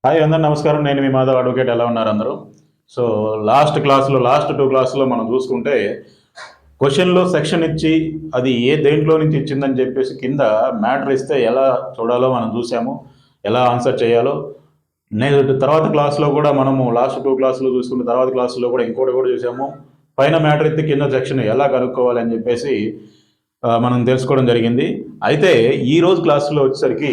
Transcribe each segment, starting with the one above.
Hi అందరు నమస్కారం. నేను మీ మాధవ్ అడ్వకేట్. ఎలా ఉన్నారు అందరూ? సో లాస్ట్ టూ క్లాసులో మనం చూసుకుంటే క్వశ్చన్లో సెక్షన్ ఇచ్చి అది దేంట్లో నుంచి ఇచ్చిందని చెప్పేసి కింద మ్యాటర్ ఇస్తే ఎలా చూడాలో మనం చూసాము, ఎలా ఆన్సర్ చేయాలో. నేను తర్వాత క్లాస్లో కూడా మనము లాస్ట్ 2 క్లాసులో చూసుకుంటే తర్వాత క్లాసులో కూడా ఇంకోటి కూడా చూసాము. పైన మ్యాటర్ ఇస్తే కింద సెక్షన్ ఎలా కనుక్కోవాలి అని చెప్పేసి మనం తెలుసుకోవడం జరిగింది. అయితే ఈరోజు క్లాసులో వచ్చేసరికి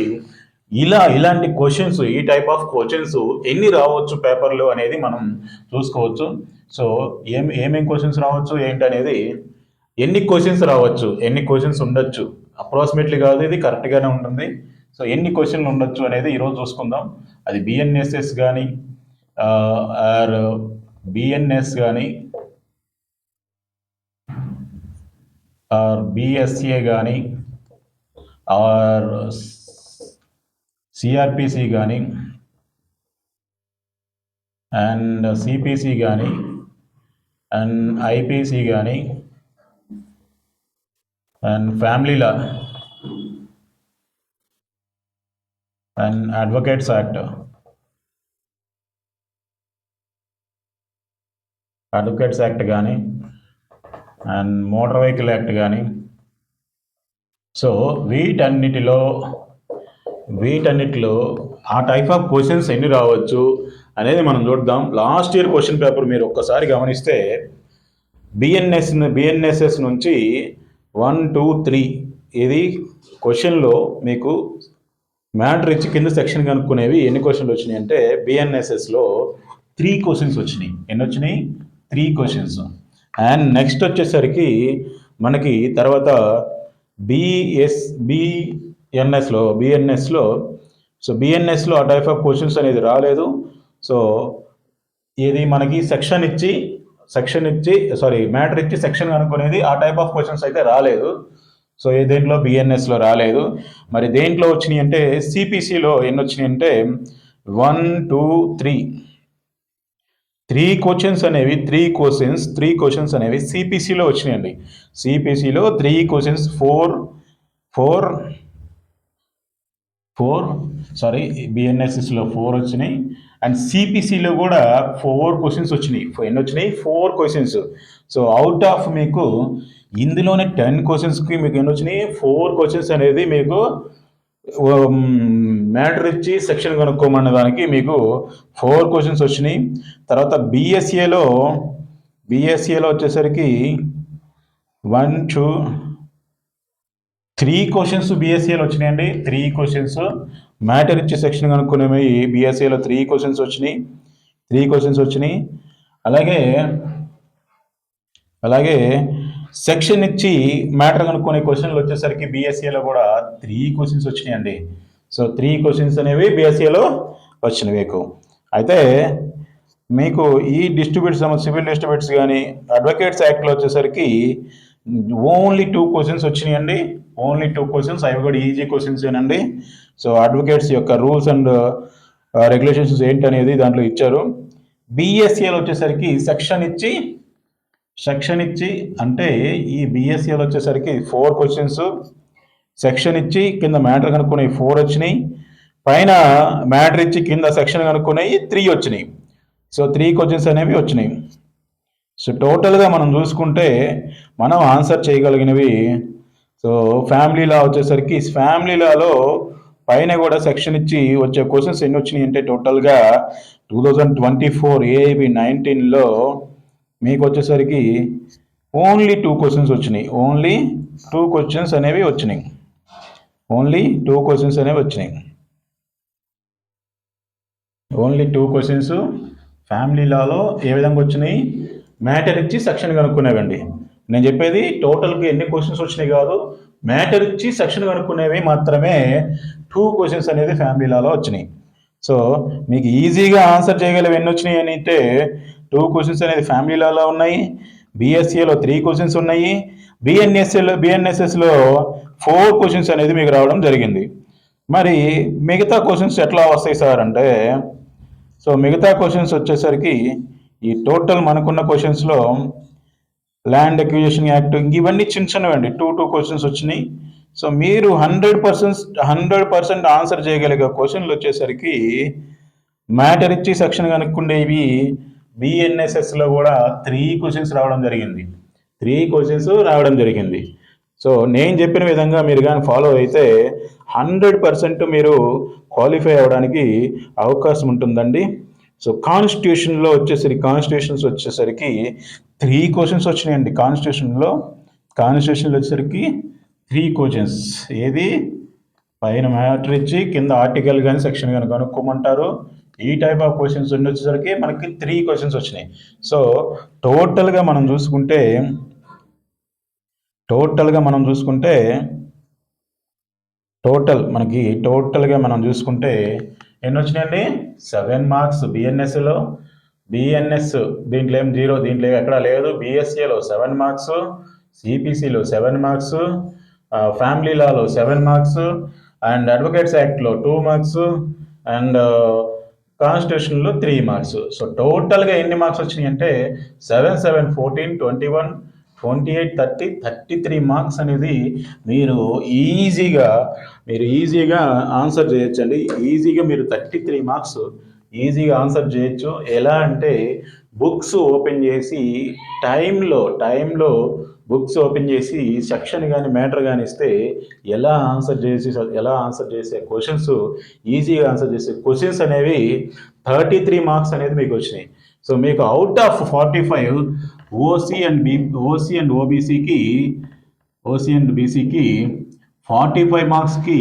ఇలాంటి క్వశ్చన్స్, ఈ టైప్ ఆఫ్ క్వశ్చన్స్ ఎన్ని రావచ్చు పేపర్లో అనేది మనం చూసుకోవచ్చు. సో ఏమేం క్వశ్చన్స్ రావచ్చు ఏంటి అనేది, ఎన్ని క్వశ్చన్స్ రావచ్చు, ఎన్ని క్వశ్చన్స్ ఉండొచ్చు, అప్రాక్సిమేట్లీ కాదు, ఇది కరెక్ట్గానే ఉంటుంది. సో ఎన్ని క్వశ్చన్లు ఉండొచ్చు అనేది ఈరోజు చూసుకుందాం. అది బిఎన్ఎస్ఎస్ కానీ ఆర్ బిఎన్ఎస్ కానీ ఆర్ బిఎస్ఏ కానీ ఆర్ సిఆర్పిసి కానీ అండ్ సిపిసి కానీ అండ్ ఐపిసి కానీ and family law and advocates act కానీ అండ్ మోటార్ వెహికల్ యాక్ట్ కానీ. సో వీటన్నిటిలో ఆ టైప్ ఆఫ్ క్వశ్చన్స్ ఎన్ని రావచ్చు అనేది మనం చూద్దాం. లాస్ట్ ఇయర్ క్వశ్చన్ పేపర్ మీరు ఒక్కసారి గమనిస్తే బిఎన్ఎస్ఎస్ నుంచి 1, 2, 3 ఇది క్వశ్చన్లో మీకు మ్యాటర్ ఇచ్చి కింద సెక్షన్ కనుక్కునేవి ఎన్ని క్వశ్చన్లు వచ్చినాయి అంటే బిఎన్ఎస్ఎస్లో 3 క్వశ్చన్స్ వచ్చినాయి. ఎన్ని వచ్చినాయి? 3 క్వశ్చన్స్. అండ్ నెక్స్ట్ వచ్చేసరికి మనకి తర్వాత బిఎన్ఎస్లో ఆ టైప్ ఆఫ్ క్వశ్చన్స్ అనేది రాలేదు. సో ఇది మనకి మ్యాటర్ ఇచ్చి సెక్షన్ కనుక్కునేది ఆ టైప్ ఆఫ్ క్వశ్చన్స్ అయితే రాలేదు. సో దేంట్లో బిఎన్ఎస్లో రాలేదు. మరి దేంట్లో వచ్చినాయి అంటే సిపిసిలో ఎన్ని వచ్చినాయి అంటే 1, 2, 3 క్వశ్చన్స్ అనేవి సిపిసిలో వచ్చినాయండి. సిపిసిలో 3 క్వశ్చన్స్, 4 బిఎన్ఎస్ఎస్లో 4 వచ్చినాయి అండ్ సిపిసిలో కూడా 4 క్వశ్చన్స్ వచ్చినాయి. ఎన్ని వచ్చినాయి? 4 క్వశ్చన్స్. సో అవుట్ ఆఫ్ మీకు ఇందులోనే 10 క్వశ్చన్స్కి మీకు ఎన్ని వచ్చినాయి? 4 క్వశ్చన్స్ అనేది మీకు మ్యాటర్ ఇచ్చి సెక్షన్ కనుక్కోమన్న దానికి మీకు 4 క్వశ్చన్స్ వచ్చినాయి. తర్వాత బిఎస్ఏలో వచ్చేసరికి 1, 2, 3 క్వశ్చన్స్ బిఎస్ఏలో వచ్చినాయండి. 3 క్వశ్చన్స్ మ్యాటర్ ఇచ్చి సెక్షన్ కనుక్కునేవి బిఎస్ఏలో 3 క్వశ్చన్స్ వచ్చినాయి. అలాగే సెక్షన్ ఇచ్చి మ్యాటర్ కనుక్కునే క్వశ్చన్లు వచ్చేసరికి బిఎస్ఏలో కూడా 3 క్వశ్చన్స్ వచ్చినాయండి. సో 3 క్వశ్చన్స్ అనేవి బిఎస్ఏలో వచ్చినవి మీకు. అయితే మీకు ఈ సివిల్ డిస్ట్రిబ్యూట్స్ కానీ అడ్వకేట్స్ యాక్ట్లో వచ్చేసరికి ఓన్లీ 2 క్వశ్చన్స్ వచ్చినాయండి. Only 2 questions. అవి కూడా ఈజీ క్వశ్చన్స్ ఏనండి. సో అడ్వకేట్స్ యొక్క రూల్స్ అండ్ రెగ్యులేషన్స్ ఏంటి అనేది దాంట్లో ఇచ్చారు. బిఎస్ఏలో వచ్చేసరికి సెక్షన్ ఇచ్చి అంటే ఈ బిఎస్ఏలో వచ్చేసరికి 4 క్వశ్చన్స్, సెక్షన్ ఇచ్చి కింద మ్యాటర్ కనుక్కునే 4 వచ్చినాయి, పైన మ్యాటర్ ఇచ్చి కింద సెక్షన్ కనుక్కునేవి 3 వచ్చినాయి. సో 3 క్వశ్చన్స్ అనేవి వచ్చినాయి. సో టోటల్గా మనం చూసుకుంటే మనం ఆన్సర్ చేయగలిగినవి, సో ఫ్యామిలీ లా వచ్చేసరికి ఫ్యామిలీ లాలో పైన కూడా సెక్షన్ ఇచ్చి వచ్చే క్వశ్చన్స్ ఎన్ని వచ్చినాయి అంటే టోటల్గా 2024 ఏఐబి 19లో మీకు వచ్చేసరికి ఓన్లీ 2 క్వశ్చన్స్ వచ్చినాయి. ఓన్లీ 2 క్వశ్చన్స్ అనేవి వచ్చినాయి. ఓన్లీ 2 క్వశ్చన్స్ ఫ్యామిలీ లాలో ఏ విధంగా వచ్చినాయి? మ్యాటర్ ఇచ్చి సెక్షన్ కనుక్కునేవండి. నేను చెప్పేది టోటల్గా ఎన్ని క్వశ్చన్స్ వచ్చినాయి కాదు, మ్యాటర్ ఇచ్చి సెక్షన్ కనుక్కునేవి మాత్రమే 2 క్వశ్చన్స్ అనేది ఫ్యామిలీ లాలో వచ్చినాయి. సో మీకు ఈజీగా ఆన్సర్ చేయగలివి ఎన్ని వచ్చినాయి అని అంటే 2 క్వశ్చన్స్ అనేది ఫ్యామిలీ లాలో ఉన్నాయి. బిఎస్ఏలో 3 క్వశ్చన్స్ ఉన్నాయి. బిఎన్ఎస్ఎస్లో 4 క్వశ్చన్స్ అనేది మీకు రావడం జరిగింది. మరి మిగతా క్వశ్చన్స్ ఎట్లా వస్తాయి సార్ అంటే, సో మిగతా క్వశ్చన్స్ వచ్చేసరికి ఈ టోటల్ మనకున్న క్వశ్చన్స్లో ల్యాండ్ అక్విజిషన్ యాక్ట్ ఇవన్నీ చిన్నవండి. 2 క్వశ్చన్స్ వచ్చినాయి. సో మీరు 100% ఆన్సర్ చేయగలిగే క్వశ్చన్లు వచ్చేసరికి మ్యాటర్ ఇచ్చి సెక్షన్ కనుక్కుండేవి బిఎన్ఎస్ఎస్లో కూడా 3 క్వశ్చన్స్ రావడం జరిగింది. 3 క్వశ్చన్స్ రావడం జరిగింది. సో నేను చెప్పిన విధంగా మీరు కానీ ఫాలో అయితే 100% మీరు క్వాలిఫై అవ్వడానికి అవకాశం ఉంటుందండి. సో కాన్స్టిట్యూషన్స్ వచ్చేసరికి 3 క్వశ్చన్స్ వచ్చినాయండి. కాన్స్టిట్యూషన్లో వచ్చేసరికి 3 క్వశ్చన్స్. ఏది పైన మ్యాటర్ ఇచ్చి కింద ఆర్టికల్ కానీ సెక్షన్ కానీ కనుక్కోమంటారు. ఈ టైప్ ఆఫ్ క్వశ్చన్స్ వచ్చేసరికి మనకి 3 క్వశ్చన్స్ వచ్చినాయి. సో టోటల్గా మనం చూసుకుంటే టోటల్గా మనం చూసుకుంటే ఎన్ని వచ్చినాయండి? 7 మార్క్స్ బిఎన్ఎస్లో. దీంట్లో ఏం 0, దీంట్లో ఎక్కడా లేదు. బిఎస్ఏలో 7 marks, సిపిసిలో 7 marks, family Lalo 7 marks, and advocates యాక్ట్లో 2 మార్క్స్, అండ్ కాన్స్టిట్యూషన్లో 3 మార్క్స్. సో టోటల్గా ఎన్ని మార్క్స్ వచ్చినాయి అంటే 7, 7, 14, 21, 28, 30, 33 మార్క్స్ అనేది మీరు ఈజీగా ఆన్సర్ చేయొచ్చండి. ఈజీగా మీరు 33 మార్క్స్ ఈజీగా ఆన్సర్ చేయొచ్చు. ఎలా అంటే బుక్స్ ఓపెన్ చేసి టైంలో బుక్స్ ఓపెన్ చేసి సెక్షన్ కానీ మ్యాటర్ కానీ ఇస్తే ఎలా ఆన్సర్ చేసే క్వశ్చన్స్, ఈజీగా ఆన్సర్ చేసే క్వశ్చన్స్ అనేవి 33 మార్క్స్ అనేది మీకు వచ్చినాయి. సో మీకు అవుట్ ఆఫ్ 45 ఓసీ అండ్ బీసీకి 45 మార్క్స్కి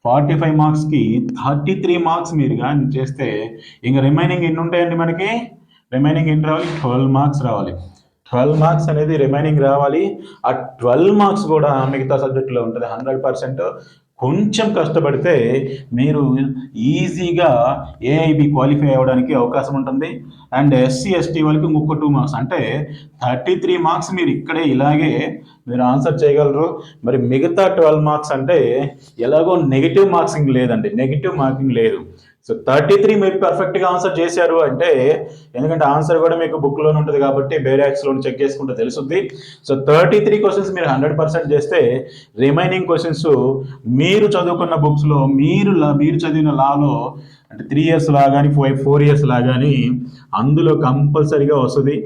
33 మార్క్స్ మీరు కానీ చేస్తే ఇంకా రిమైనింగ్ ఎన్ని ఉంటాయండి? మనకి రిమైనింగ్ ఎన్ని రావాలి? 12 మార్క్స్ రావాలి. 12 మార్క్స్ అనేది రిమైనింగ్ రావాలి. ఆ 12 మార్క్స్ కూడా మిగతా సబ్జెక్టులో ఉంటుంది. 100% కొంచెం కష్టపడితే మీరు ఈజీగా ఏఐబి క్వాలిఫై అవ్వడానికి అవకాశం ఉంటుంది. అండ్ ఎస్సీ ఎస్టీ వాళ్ళకి ఇంకొక 2 మార్క్స్, అంటే 33 మార్క్స్ మీరు ఇక్కడే ఇలాగే మీరు ఆన్సర్ చేయగలరు. మరి మిగతా 12 మార్క్స్ అంటే ఎలాగో నెగిటివ్ మార్కింగ్ లేదు. సో 33 మీరు పర్ఫెక్ట్గా ఆన్సర్ చేశారు అంటే, ఎందుకంటే ఆన్సర్ కూడా మీకు బుక్లోనే ఉంటుంది కాబట్టి బేరాక్స్లో చెక్ చేసుకుంటే తెలుస్తుంది. సో 33 క్వశ్చన్స్ మీరు 100% చేస్తే రిమైనింగ్ క్వశ్చన్స్ మీరు చదువుకున్న బుక్స్లో మీరు చదివిన లాలో అంటే 3 ఇయర్స్ లా కానీ 4 ఇయర్స్ లా కానీ అందులో కంపల్సరీగా వస్తుంది.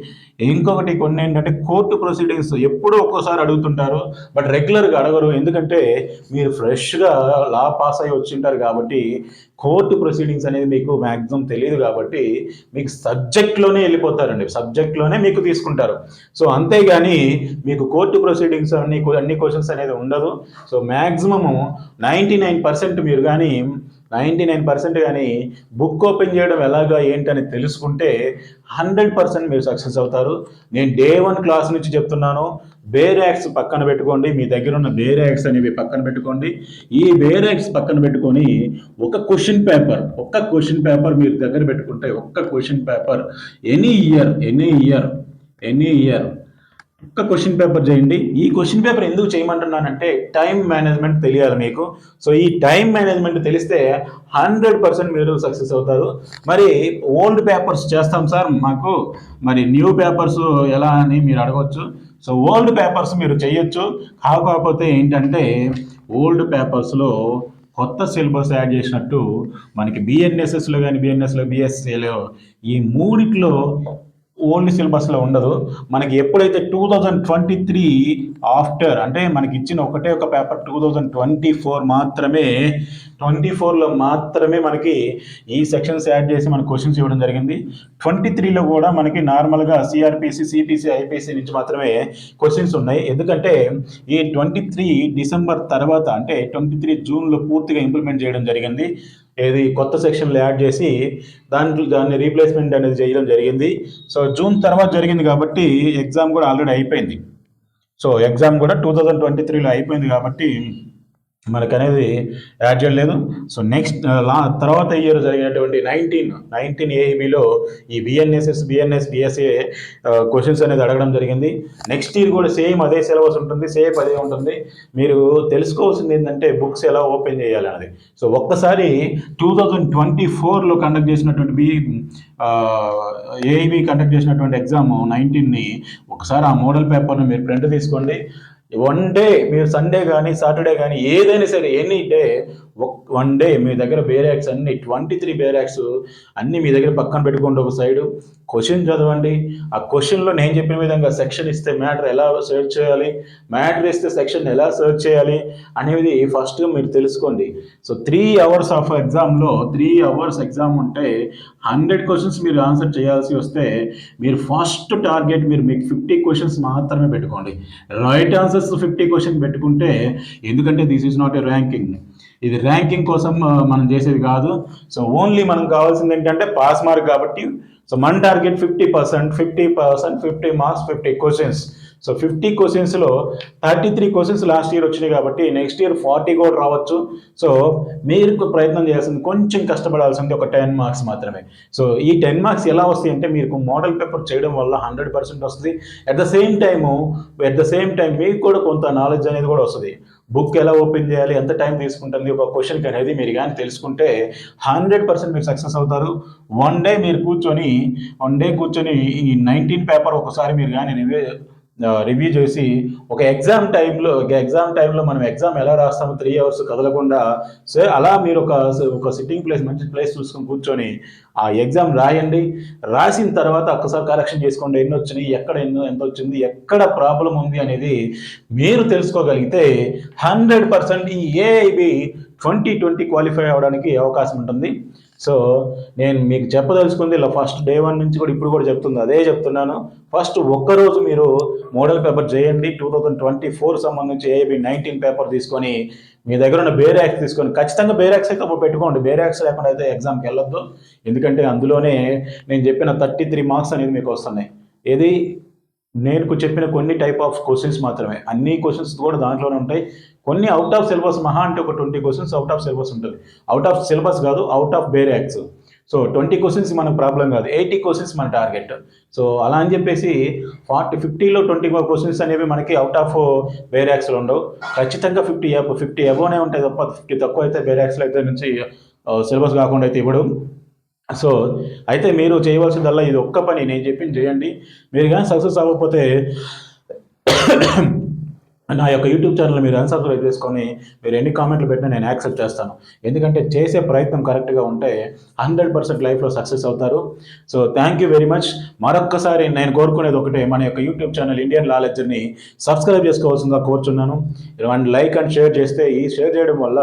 ఇంకొకటి కొన్ని ఏంటంటే కోర్టు ప్రొసీడింగ్స్ ఎప్పుడో ఒక్కోసారి అడుగుతుంటారు, బట్ రెగ్యులర్గా అడగరు. ఎందుకంటే మీరు ఫ్రెష్గా లా పాస్ అయ్యి వచ్చింటారు కాబట్టి కోర్టు ప్రొసీడింగ్స్ అనేది మీకు మ్యాక్సిమం తెలియదు కాబట్టి మీకు సబ్జెక్ట్లోనే వెళ్ళిపోతారండి, సబ్జెక్ట్లోనే మీకు తీసుకుంటారు. సో అంతేగాని మీకు కోర్టు ప్రొసీడింగ్స్ అన్ని క్వశ్చన్స్ అనేది ఉండదు. సో మ్యాక్సిమము 99% మీరు కానీ 99% కానీ బుక్ ఓపెన్ చేయడం ఎలాగా ఏంటని తెలుసుకుంటే 100% మీరు సక్సెస్ అవుతారు. నేను Day 1 క్లాస్ నుంచి చెప్తున్నాను. బేరాక్స్ పక్కన పెట్టుకోండి, మీ దగ్గర ఉన్న బేరాక్స్ అనేవి పక్కన పెట్టుకోండి. ఈ బేరాక్స్ పక్కన పెట్టుకొని ఒక క్వశ్చన్ పేపర్ మీరు దగ్గర పెట్టుకుంటే, ఒక్క క్వశ్చన్ పేపర్ ఎనీ ఇయర్ ఒక్క క్వశ్చన్ పేపర్ చేయండి. ఈ క్వశ్చన్ పేపర్ ఎందుకు చేయమంటున్నానంటే టైం మేనేజ్మెంట్ తెలియాలి మీకు. సో ఈ టైం మేనేజ్మెంట్ తెలిస్తే 100% మీరు సక్సెస్ అవుతారు. మరి ఓల్డ్ పేపర్స్ చేస్తాం సార్, మాకు మరి న్యూ పేపర్స్ ఎలా అని మీరు అడగవచ్చు. సో ఓల్డ్ పేపర్స్ మీరు చేయొచ్చు. కాకపోతే ఏంటంటే ఓల్డ్ పేపర్స్లో కొత్త సిలబస్ యాడ్ చేసినట్టు మనకి బిఎన్ఎస్ఎస్లో కానీ బిఎస్సిలో ఈ మూడిట్లో ఓల్డ్ సిలబస్లో ఉండదు. మనకి ఎప్పుడైతే 2023 ఆఫ్టర్ అంటే మనకి ఇచ్చిన ఒకటే ఒక పేపర్ 2024లో మాత్రమే మనకి ఈ సెక్షన్స్ యాడ్ చేసి మనకు క్వశ్చన్స్ ఇవ్వడం జరిగింది. 23లో కూడా మనకి నార్మల్గా సిఆర్పిసి, సిపిసి, ఐపీసీ నుంచి మాత్రమే క్వశ్చన్స్ ఉన్నాయి. ఎందుకంటే ఈ 23 డిసెంబర్ తర్వాత అంటే 23 జూన్లో పూర్తిగా ఇంప్లిమెంట్ చేయడం జరిగింది. ఏది కొత్త సెక్షన్లు యాడ్ చేసి దాన్ని రీప్లేస్మెంట్ అనేది చేయడం జరిగింది. సో జూన్ తర్వాత జరిగింది కాబట్టి ఎగ్జామ్ కూడా ఆల్రెడీ అయిపోయింది. సో ఎగ్జామ్ కూడా 2023లో అయిపోయింది కాబట్టి మనకు అనేది యాడ్ చేయలేదు. సో నెక్స్ట్ తర్వాత ఇయర్ జరిగినటువంటి 19 ఏఈబిలో ఈ బిఎస్ బిఎస్ఏ క్వశ్చన్స్ అనేది అడగడం జరిగింది. నెక్స్ట్ ఇయర్ కూడా సేమ్ అదే సిలబస్ ఉంటుంది, సేమ్ అదే ఉంటుంది. మీరు తెలుసుకోవాల్సింది ఏంటంటే బుక్స్ ఎలా ఓపెన్ చేయాలి అనేది. సో ఒక్కసారి 2024లో కండక్ట్ చేసినటువంటి ఏఈబి కండక్ట్ చేసినటువంటి ఎగ్జామ్ 19ని ఒకసారి ఆ మోడల్ పేపర్ను మీరు ప్రింట్ తీసుకోండి. వన్ డే మీరు సండే కానీ సాటర్డే కానీ ఏదైనా సరే ఎనీ డే వన్ డే మీ దగ్గర బేరాక్స్ అన్ని 23 బేరాక్స్ అన్ని మీ దగ్గర పక్కన పెట్టుకోండి. ఒక సైడు క్వశ్చన్ చదవండి. ఆ క్వశ్చన్లో నేను చెప్పిన విధంగా సెక్షన్ ఇస్తే మ్యాటర్ ఎలా సెర్చ్ చేయాలి, మ్యాటర్ ఇస్తే సెక్షన్ ఎలా సెర్చ్ చేయాలి అనేది ఫస్ట్ మీరు తెలుసుకోండి. సో 3 అవర్స్ ఆఫ్ ఎగ్జామ్లో 3 అవర్స్ ఎగ్జామ్ ఉంటే 100 క్వశ్చన్స్ మీరు ఆన్సర్ చేయాల్సి వస్తే మీరు ఫస్ట్ టార్గెట్ మీకు 50 క్వశ్చన్స్ మాత్రమే పెట్టుకోండి. రైట్ ఆన్సర్స్ 50 క్వశ్చన్ పెట్టుకుంటే, ఎందుకంటే this is not a ranking, ఇది ర్యాంకింగ్ కోసం మనం చేసేది కాదు. సో ఓన్లీ మనం కావాల్సింది ఏంటంటే పాస్ మార్క్ కాబట్టి, సో మన target 50%, 50 marks 50 questions. So 50 క్వశ్చన్స్లో 33 questions last year వచ్చినాయి కాబట్టి నెక్స్ట్ ఇయర్ 40 కూడా రావచ్చు. సో మీరు ప్రయత్నం చేయాల్సింది, కొంచెం కష్టపడాల్సింది ఒక 10 మార్క్స్ మాత్రమే. సో ఈ 10 మార్క్స్ ఎలా వస్తాయి అంటే మీకు మోడల్ పేపర్ చేయడం వల్ల 100% వస్తుంది. అట్ ద సేమ్ టైం మీకు కూడా కొంత నాలెడ్జ్ అనేది కూడా వస్తుంది. బుక్ ఎలా ఓపెన్ చేయాలి, ఎంత టైం తీసుకుంటుంది ఒక క్వశ్చన్కి అనేది మీరు కానీ తెలుసుకుంటే 100% మీరు సక్సెస్ అవుతారు. వన్ డే కూర్చొని ఈ 19 పేపర్ ఒకసారి మీరు కానీ రివ్యూ చేసి ఒక ఎగ్జామ్ టైంలో మనం ఎగ్జామ్ ఎలా రాస్తామో 3 అవర్స్ కదలకుండా, సో అలా మీరు ఒక సిట్టింగ్ ప్లేస్, మంచి ప్లేస్ చూసుకొని కూర్చొని ఆ ఎగ్జామ్ రాయండి. రాసిన తర్వాత ఒక్కసారి కరెక్షన్ చేసుకోండి, ఎన్ని వచ్చినాయి, ఎంత వచ్చింది, ఎక్కడ ప్రాబ్లం ఉంది అనేది మీరు తెలుసుకోగలిగితే 100% ఈ ఏఐబి 2020 క్వాలిఫై అవ్వడానికి అవకాశం ఉంటుంది. సో నేను మీకు చెప్పదలుచుకుంది ఇలా ఫస్ట్ డే 1 నుంచి కూడా ఇప్పుడు కూడా అదే చెప్తున్నాను. ఫస్ట్ ఒక్కరోజు మీరు మోడల్ పేపర్ చేయండి. 2024 సంబంధించి ఏఐబి 19 పేపర్ తీసుకొని మీ దగ్గర ఉన్న బేరాక్స్ తీసుకొని, ఖచ్చితంగా బేరాక్స్ అయితే అప్పుడు పెట్టుకోండి. బేరాక్స్ లేకుండా అయితే ఎగ్జామ్కి వెళ్ళొద్దు. ఎందుకంటే అందులోనే నేను చెప్పిన 33 మార్క్స్ అనేది మీకు వస్తున్నాయి. ఏది నేను చెప్పిన కొన్ని టైప్ ఆఫ్ క్వశ్చన్స్ మాత్రమే, అన్ని క్వశ్చన్స్ కూడా దాంట్లోనే ఉంటాయి. కొన్ని అవుట్ ఆఫ్ సిలబస్, మహా అంటే ఒక 20 క్వశ్చన్స్ అవుట్ ఆఫ్ సిలబస్ ఉంటుంది. అవుట్ ఆఫ్ సిలబస్ కాదు, అవుట్ ఆఫ్ బేరాక్స్. సో 20 క్వశ్చన్స్ మనకు ప్రాబ్లం కాదు, 80 క్వశ్చన్స్ మన టార్గెట్. సో అలా అని చెప్పేసి 50లో 24 క్వశ్చన్స్ అనేవి మనకి అవుట్ ఆఫ్ బేరాక్స్లో ఉండవు. ఖచ్చితంగా 50 అబోనే ఉంటాయి తప్ప 50 తక్కువ అయితే బేరాక్స్లో అయితే నుంచి సిలబస్ కాకుండా అయితే ఇవ్వడం. సో అయితే మీరు చేయవలసిందల్లా ఇది ఒక్క పని, నేను చెప్పింది చేయండి. మీరు కానీ సక్సెస్ అవ్వకపోతే నా యొక్క యూట్యూబ్ ఛానల్ మీరు అన్సబ్స్క్రైబ్ చేసుకొని మీరు ఎన్ని కామెంట్లు పెట్టినా నేను యాక్సెప్ట్ చేస్తాను. ఎందుకంటే చేసే ప్రయత్నం కరెక్ట్గా ఉంటే 100% లైఫ్లో సక్సెస్ అవుతారు. So thank you very much. మరొక్కసారి నేను కోరుకునేది ఒకటే, మన యొక్క యూట్యూబ్ ఛానల్ ఇండియన్ లా లెక్చర్ని సబ్స్క్రైబ్ చేసుకోవాల్సిందిగా కోరుచున్నాను. అండ్ లైక్ అండ్ షేర్ చేస్తే, ఈ షేర్ చేయడం వల్ల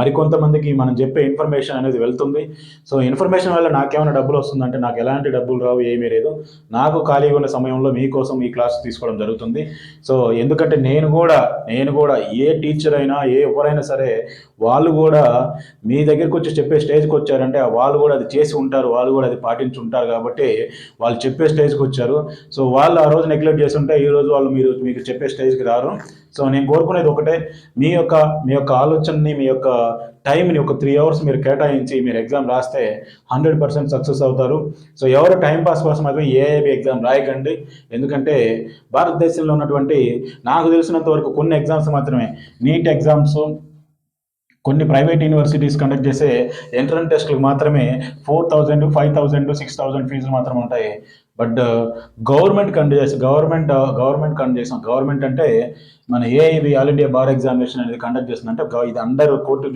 మరికొంతమందికి మనం చెప్పే ఇన్ఫర్మేషన్ అనేది వెళ్తుంది. సో ఇన్ఫర్మేషన్ వల్ల నాకేమైనా డబ్బులు వస్తుందంటే నాకు ఎలాంటి డబ్బులు రావు, ఏమీ లేదు. నాకు ఖాళీగా ఉన్న సమయంలో మీకోసం ఈ క్లాస్ తీసుకోవడం జరుగుతుంది. సో ఎందుకంటే నేను కూడా ఏ టీచర్ అయినా, ఎవరైనా సరే వాళ్ళు కూడా మీ దగ్గరికి వచ్చి చెప్పే స్టేజ్కి వచ్చారంటే వాళ్ళు కూడా అది చేసి ఉంటారు, వాళ్ళు కూడా అది పాటించి ఉంటారు కాబట్టి వాళ్ళు చెప్పే స్టేజ్కి వచ్చారు. సో వాళ్ళు ఆ రోజు నెగ్లెక్ట్ చేసి ఉంటే ఈ రోజు వాళ్ళు మీకు చెప్పే స్టేజ్కి రారు. సో నేను కోరుకునేది ఒకటే, మీ యొక్క ఆలోచనని, మీ యొక్క టైంని ఒక 3 అవర్స్ మీరు కేటాయించి మీరు ఎగ్జామ్ రాస్తే 100% సక్సెస్ అవుతారు. సో ఎవరు టైంపాస్ కోసం మాత్రం ఏఐబి ఎగ్జామ్ రాయకండి. ఎందుకంటే భారతదేశంలో ఉన్నటువంటి నాకు తెలిసినంత వరకు కొన్ని ఎగ్జామ్స్ మాత్రమే, నీట్ ఎగ్జామ్స్, కొన్ని ప్రైవేట్ యూనివర్సిటీస్ కండక్ట్ చేసే ఎంట్రన్స్ టెస్ట్లకు మాత్రమే 4,000, 5,000, 6,000 ఫీజులు మాత్రం ఉంటాయి. బట్ గవర్నమెంట్ కండక్ట్ చేసాం. గవర్నమెంట్ అంటే మన AIB, all India bar examination అనేది కండక్ట్ చేస్తుందంటే ఇది అండర్ కోర్టు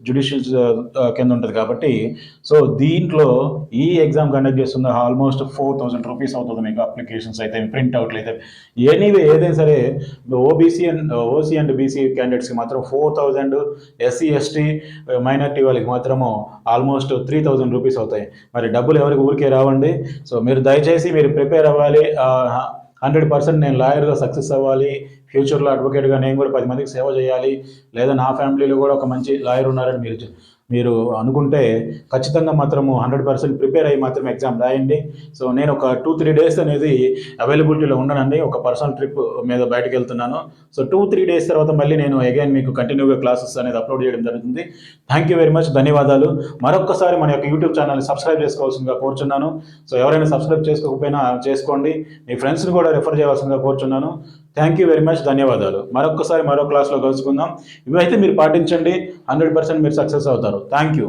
జ్యుడిషియల్ కింద ఉంటుంది కాబట్టి, సో దీంట్లో ఈ ఎగ్జామ్ కండక్ట్ చేస్తుంది ఆల్మోస్ట్ 4,000 రూపీస్ అవుతుంది మీకు. అప్లికేషన్స్ అయితే, ప్రింట్అవుట్లు అయితే, ఎనీవే ఏదైనా సరే ఓసీ అండ్ బీసీ క్యాండిడేట్స్కి మాత్రం 4,000, ఎస్సీ ఎస్టీ మైనార్టీ వాళ్ళకి మాత్రము ఆల్మోస్ట్ 3,000 రూపీస్ అవుతాయి. మరి డబ్బులు ఎవరికి ఊరికే రావండి. సో మీరు దయచేసి మీరు ప్రిపేర్ అవ్వాలి. 100% నేను లాయర్గా సక్సెస్ అవ్వాలి, ఫ్యూచర్లో అడ్వకేట్గా నేను కూడా 10 మందికి సేవ చేయాలి, లేదా నా ఫ్యామిలీలో కూడా ఒక మంచి లాయర్ ఉన్నారని మీరు అనుకుంటే ఖచ్చితంగా మాత్రము 100% ప్రిపేర్ అయ్యి మాత్రం ఎగ్జామ్ రాయండి. సో నేను ఒక 2-3 డేస్ అనేది అవైలబిలిటీలో ఉండనండి, ఒక పర్సనల్ ట్రిప్ మీద బయటకు వెళ్తున్నాను. సో 2-3 డేస్ తర్వాత మళ్ళీ నేను అగైన్ మీకు కంటిన్యూగా క్లాసెస్ అనేది అప్లోడ్ చేయడం జరుగుతుంది. థ్యాంక్ యూ వెరీ మచ్, ధన్యవాదాలు. మరొక్కసారి మన యొక్క యూట్యూబ్ ఛానల్ని సబ్స్క్రైబ్ చేసుకోవాల్సిందిగా కోరుచున్నాను. సో ఎవరైనా సబ్స్క్రైబ్ చేసుకోకపోయినా చేసుకోండి, మీ ఫ్రెండ్స్ని కూడా రెఫర్ చేయవలసిందిగా కోరుచున్నాను. థ్యాంక్ యూ వెరీ మచ్, ధన్యవాదాలు. మరొకసారి మరో క్లాస్లో కలుసుకుందాం. ఇవైతే మీరు పాటించండి, 100% మీరు సక్సెస్ అవుతారు. Thank you.